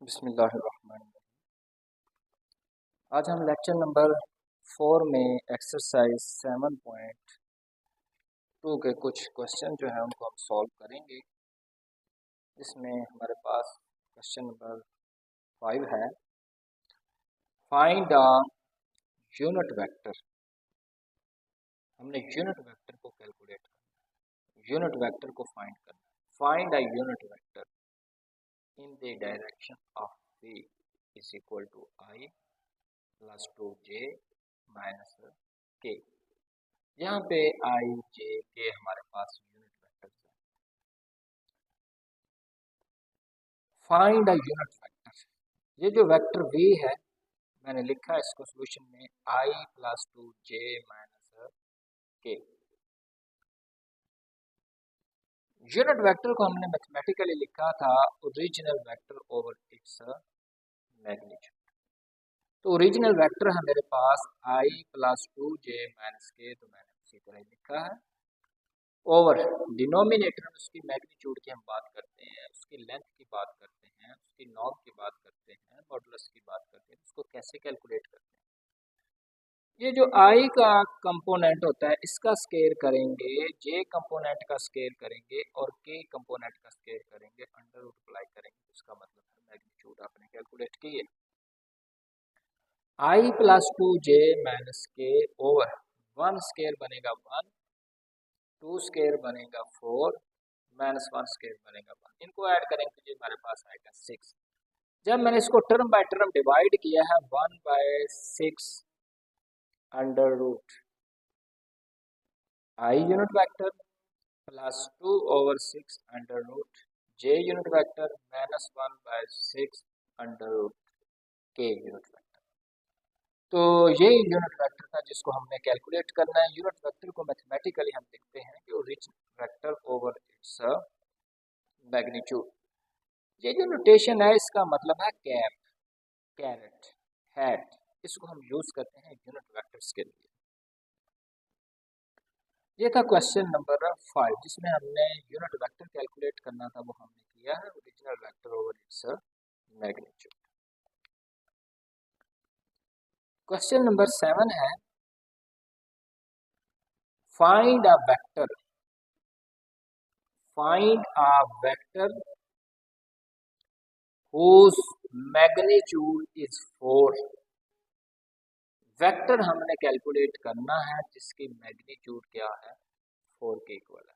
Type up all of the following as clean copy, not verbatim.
बिस्मिल्लाहिर्रहमानिर्रहीम। आज हम लेक्चर नंबर 4 में एक्सरसाइज 7.2 के कुछ क्वेश्चन जो है उनको हम सॉल्व करेंगे। इसमें हमारे पास क्वेश्चन नंबर 5 है, फाइंड अ यूनिट वेक्टर। हमने यूनिट वेक्टर को कैलकुलेट करना, यूनिट वेक्टर को फाइंड करना। Find a unit vector in the direction of v is equal to I plus 2j minus k। यहाँ पे I j k हमारे पास यूनिट वेक्टर है। फाइंड अ यूनिट वेक्टर, ये जो वेक्टर v है मैंने लिखा है इसको सोल्यूशन में I plus 2j minus k। Unit vector को हमने मैथमेटिकली लिखा था original vector over its magnitude. तो ओरिजिनल वेक्टर है मेरे पास I plus 2j minus k, तो मैंने उसी तरह लिखा है। ओवर डिनोमिनेटर में उसकी मैग्नीट्यूड की हम बात करते हैं, उसकी लेंथ की बात करते हैं, उसकी नॉर्म की बात करते हैं, मॉडुलस की बात करते हैं। उसको कैसे कैलकुलेट करते हैं? ये जो I का कंपोनेंट होता है इसका स्केयर करेंगे, J कंपोनेंट का स्केयर करेंगे और K कंपोनेंट का स्केयर करेंगे, अंडर रूट अप्लाई करेंगे। उसका मतलब है मैग्नीट्यूड आपने कैलकुलेट की है। I plus 2j minus k over 1 square बनेगा 1, 2 स्केयर बनेगा 4, माइनस 1 स्केयर बनेगा 1। इनको ऐड करेंगे तो ये हमारे पास आएगा 6। जब मैंने इसको टर्म बाय टर्म डिवाइड किया है 1/6 under root I unit vector plus 2 over 6 under root j unit vector minus 1/6 under root k unit vector. तो ये यूनिट वेक्टर था जिसको हमने कैलकुलेट करना है। यूनिट वेक्टर को मैथमेटिकली हम लिखते हैं कि original vector over its magnitude. ये जो नोटेशन है इसका मतलब है कैप, कैरेट, हैट। इसको हम यूज करते हैं यूनिट वेक्टर्स के लिए। ये था क्वेश्चन नंबर 5 जिसमें हमने यूनिट वेक्टर कैलकुलेट करना था, वो हमने किया है, original vector over its magnitude. Question number 7 है, find a vector, find a vector whose magnitude is 4। Vector हमने कैलकुलेट करना है जिसकी मैग्नीट्यूड क्या है, 4 के इक्वल है,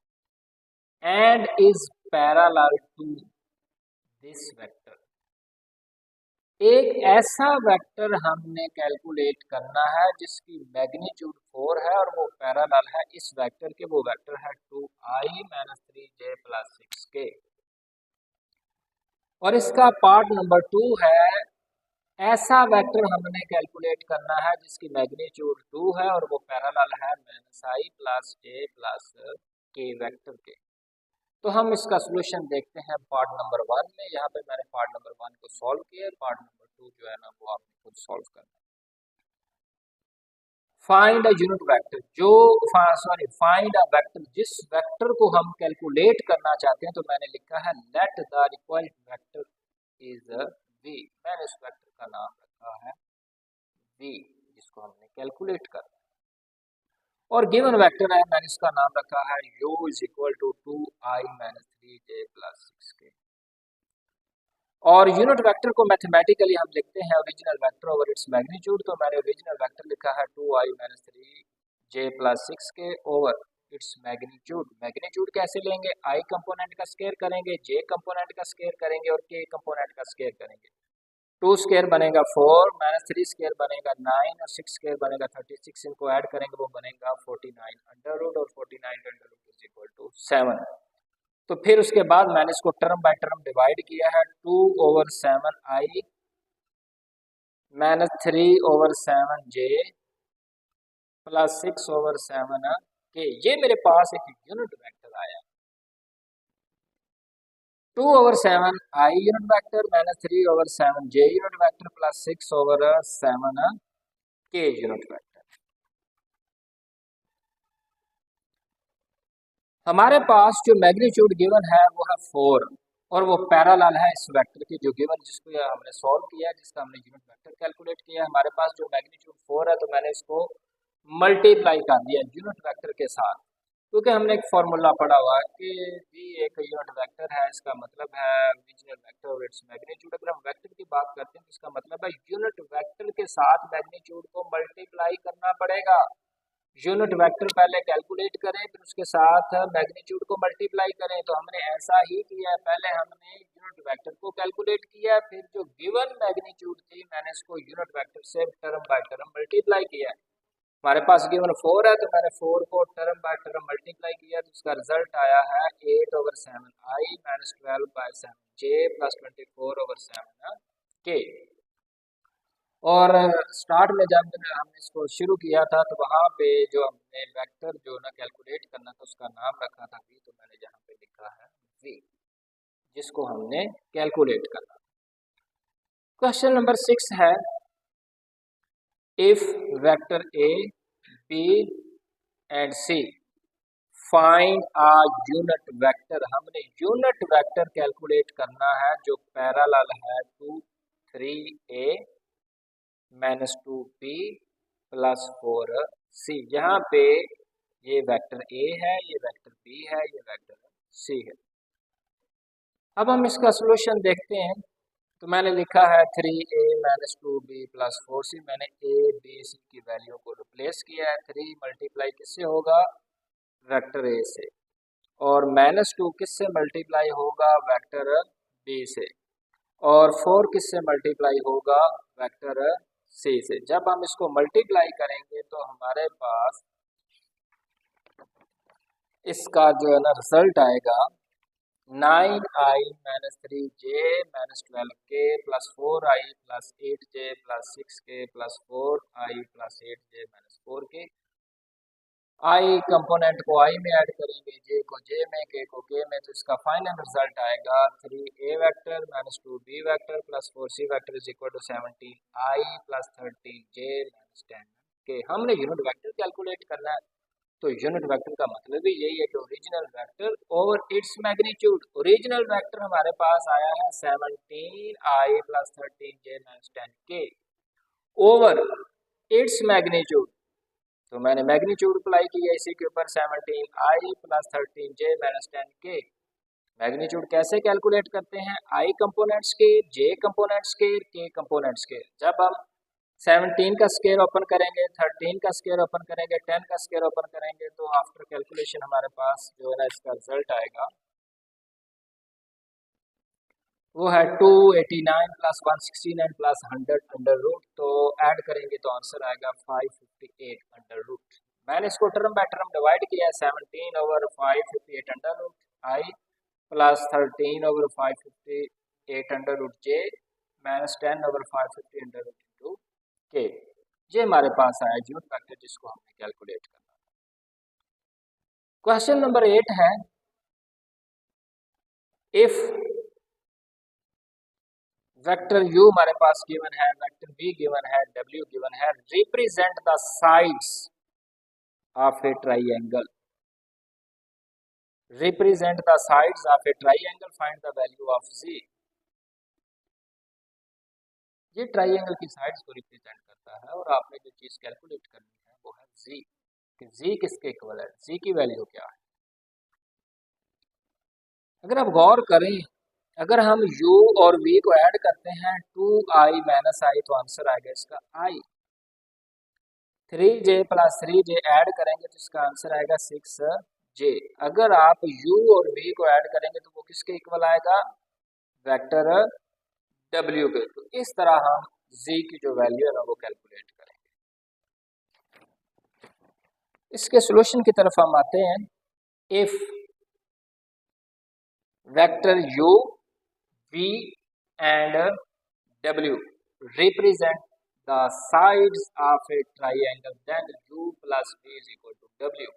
and is parallel to this vector. एक ऐसा वेक्टर हमने कैलकुलेट करना है जिसकी मैग्नीट्यूड 4 है और वो पैरेलल है इस वेक्टर के। वो वेक्टर है 2i minus 3j plus 6k। और इसका पार्ट नंबर 2 है, ऐसा वेक्टर हमने कैलकुलेट करना है जिसकी मैग्नीट्यूड 2 है और वो पैरेलल है minus i plus j plus k vector के। तो हम इसका सॉल्यूशन देखते हैं पार्ट नंबर 1 में। यहाँ पे मैंने पार्ट नंबर 1 को सॉल्व किया, पार्ट नंबर 2 जो है ना वो आपने खुद सॉल्व करना है। फाइंड अ यूनिट वेक्टर, जो फाइंड अ वेक्टर, जिस वेक्टर को हम कैलकुलेट करना चाहते हैं, तो मैंने लिखा है let the required vector is v। मैंने उस वेक्टर का नाम रखा है v जिसको हमने कैलकुलेट करना है। और गिवन वेक्टर है, मैंने इसका नाम रखा है u is equal to 2i minus 3j plus 6k। और यूनिट वेक्टर को मैथमेटिकली हम लिखते हैं original vector over its magnitude. तो मैंने ओरिजिनल वेक्टर लिखा है 2i minus 3j plus 6k over its magnitude. Magnitude कैसे लेंगे, i कंपोनेंट का स्केयर करेंगे, j कंपोनेंट का स्केयर करेंगे और k कंपोनेंट का स्केयर करेंगे। 2 स्केयर बनेगा 4, माइनस 3 स्केयर बनेगा 9 और 6 स्केयर बनेगा 36। इनको ऐड करेंगे वो बनेगा 49 अंडर रूट, और 49 under root is equal to 7। तो फिर उसके बाद मैंने इसको टर्म बाय टर्म डिवाइड किया है, 2 over 7i minus 3 over 7j plus 6 over 7k। ये मेरे पास एक यूनिट वेक्टर आया, 2 over 7i unit vector minus 3 over 7j unit vector plus 6 over 7k unit vector. हमारे पास जो मैग्नीट्यूड गिवन है वो है 4 और वो पैरेलल है इस वेक्टर के जो गिवन जिसको हमने सॉल्व किया है, जिसका हमने यूनिट वेक्टर कैलकुलेट किया है। हमारे पास जो मैग्नीट्यूड 4 है तो मैंने इसको मल्टीप्लाई कर दिया यूनिट वेक्टर के साथ, क्योंकि हमने एक फॉर्मूला पढ़ा हुआ है कि भी एक यूनिट वेक्टर है, इसका मतलब है ओरिजिनल वेक्टर और इट्स मैग्नीट्यूड। अगर हम वेक्टर की बात करते हैं तो इसका मतलब है यूनिट वेक्टर के साथ मैग्नीट्यूड को मल्टीप्लाई करना पड़ेगा। यूनिट वेक्टर पहले कैलकुलेट करें, फिर उसके साथ मैग्नीट्यूड को मल्टीप्लाई करें। तो हमने ऐसा ही किया है, पहले हमने यूनिट वेक्टर को कैलकुलेट किया, फिर जो गिवन मैग्नीट्यूड थी मैंने इसको यूनिट वेक्टर से टर्म बाय टर्म मल्टीप्लाई किया है। हमारे पास गिवन 4 है तो मैंने 4 को टर्म बाय टर्म मल्टीप्लाई किया, तो उसका रिजल्ट आया है 8/7i minus 12/7j plus 24/7k। और स्टार्ट में जब हमने इसको शुरू किया था तो वहाँ पे जो हमने वेक्टर जो ना कैलकुलेट करना था उसका नाम रखा था v, तो मैंने यहाँ पे लिखा है v, जिसको हमने कैलकुलेट करना। क्वेश्चन नंबर 6 है, if vector a b and c find a unit vector. हमने यूनिट वेक्टर कैलकुलेट करना है जो पैरेलल है to 3a minus 2b plus 4c। यहाँ पे ये वेक्टर a है, ये वेक्टर b है, ये वेक्टर c है। अब हम इसका सोल्यूशन देखते हैं। तो मैंने लिखा है 3a minus 2b plus 4c। मैंने a b c की वैल्यू को रिप्लेस किया है। 3 मल्टीप्लाई किससे होगा, वेक्टर a से, और माइनस 2 किससे मल्टीप्लाई होगा, वेक्टर b से, और 4 किससे मल्टीप्लाई होगा, वेक्टर c से। जब हम इसको मल्टीप्लाई करेंगे तो हमारे पास इसका जो है ना रिजल्ट आएगा 9i minus 3j minus 12k plus 4i plus 8j plus 6k plus 4i plus 8j minus 4k। आई कंपोनेंट को आई में ऐड करेंगे, जे को जे में, के को के में, तो इसका फाइनल रिजल्ट आएगा 3a vector minus 2b vector plus 4c vector is equal to 17i plus 13j minus 10k। हमने यूनिट वेक्टर कैलकुलेट करना है, तो यूनिट वेक्टर का मतलब ही यही है कि ओरिजिनल वेक्टर और इट्स मैग्नीट्यूड। ओरिजिनल वेक्टर हमारे पास आया है 17i plus 13j minus 10k over its magnitude, तो मैंने मैग्नीट्यूड अप्लाई किया इसी के ऊपर 17i plus 13j minus 10k। Magnitude कैसे कैलकुलेट करते हैं, i component square, j component square, k component square. जब हम 17 का स्केयर ओपन करेंगे, 13 का स्केयर ओपन करेंगे, 10 का स्केयर ओपन करेंगे, तो आफ्टर कैलकुलेशन हमारे पास जो है ना इसका रिजल्ट आएगा वो है 289 प्लस 169 प्लस 100 अंडर रूट। तो ऐड करेंगे तो आंसर आएगा 558 अंडर रूट। मैंने इसको टर्म बाय टर्म डिवाइड किया है, 17 over 558 under root i plus 13 over 558 under root j minus 10 over 550 under root into k. ये हमारे पास आया यूनिट वेक्टर जिसको हमने कैलकुलेट करना। क्वेश्चन नंबर 8 है, इफ वेक्टर u हमारे पास गिवन है, वेक्टर v गिवन है, w गिवन है, represent the sides of A triangle, represent the sides of A triangle, find the value of z। ये triangle की साइड्स को represent करता है और आपने जो चीज कैलकुलेट करनी है वो है z, कि z किसके इक्वल है, z की वैल्यू क्या है। अगर आप गौर करें, अगर हम u और v को ऐड करते हैं 2i माइनस i, तो आंसर आएगा इसका i। 3j plus 3j add करेंगे तो इसका आंसर आएगा 6j। अगर आप u और v को ऐड करेंगे तो वो किसके इक्वल आएगा, वेक्टर w के। तो इस तरह हम z की जो वैल्यू है ना वो कैलकुलेट करेंगे। इसके सॉल्यूशन की तरफ हम आते हैं। If vector u v and w represent the sides of a triangle, then u plus v is equal to w।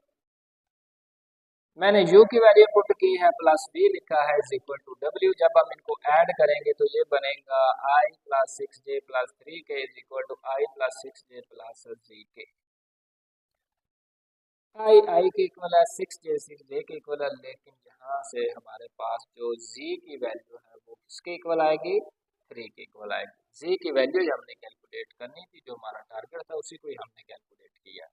मैंने u की वैल्यू पुट की है, प्लस v लिखा है इज इक्वल टू w। जब हम इनको ऐड करेंगे तो ये बनेगा i plus 6j plus 3k is equal to i plus 6j plus 3k। i के इक्वल है, 6j के इक्वल है, लेकिन यहाँ से हमारे पास जो z की वैल्यू है वो किसके इक्वल आएगी, 3 के इक्वल आएगी। z की वैल्यू हमने कैलकुलेट करनी थी, जो हमारा टारगेट था उसी को ही हमने कैलकुलेट किया।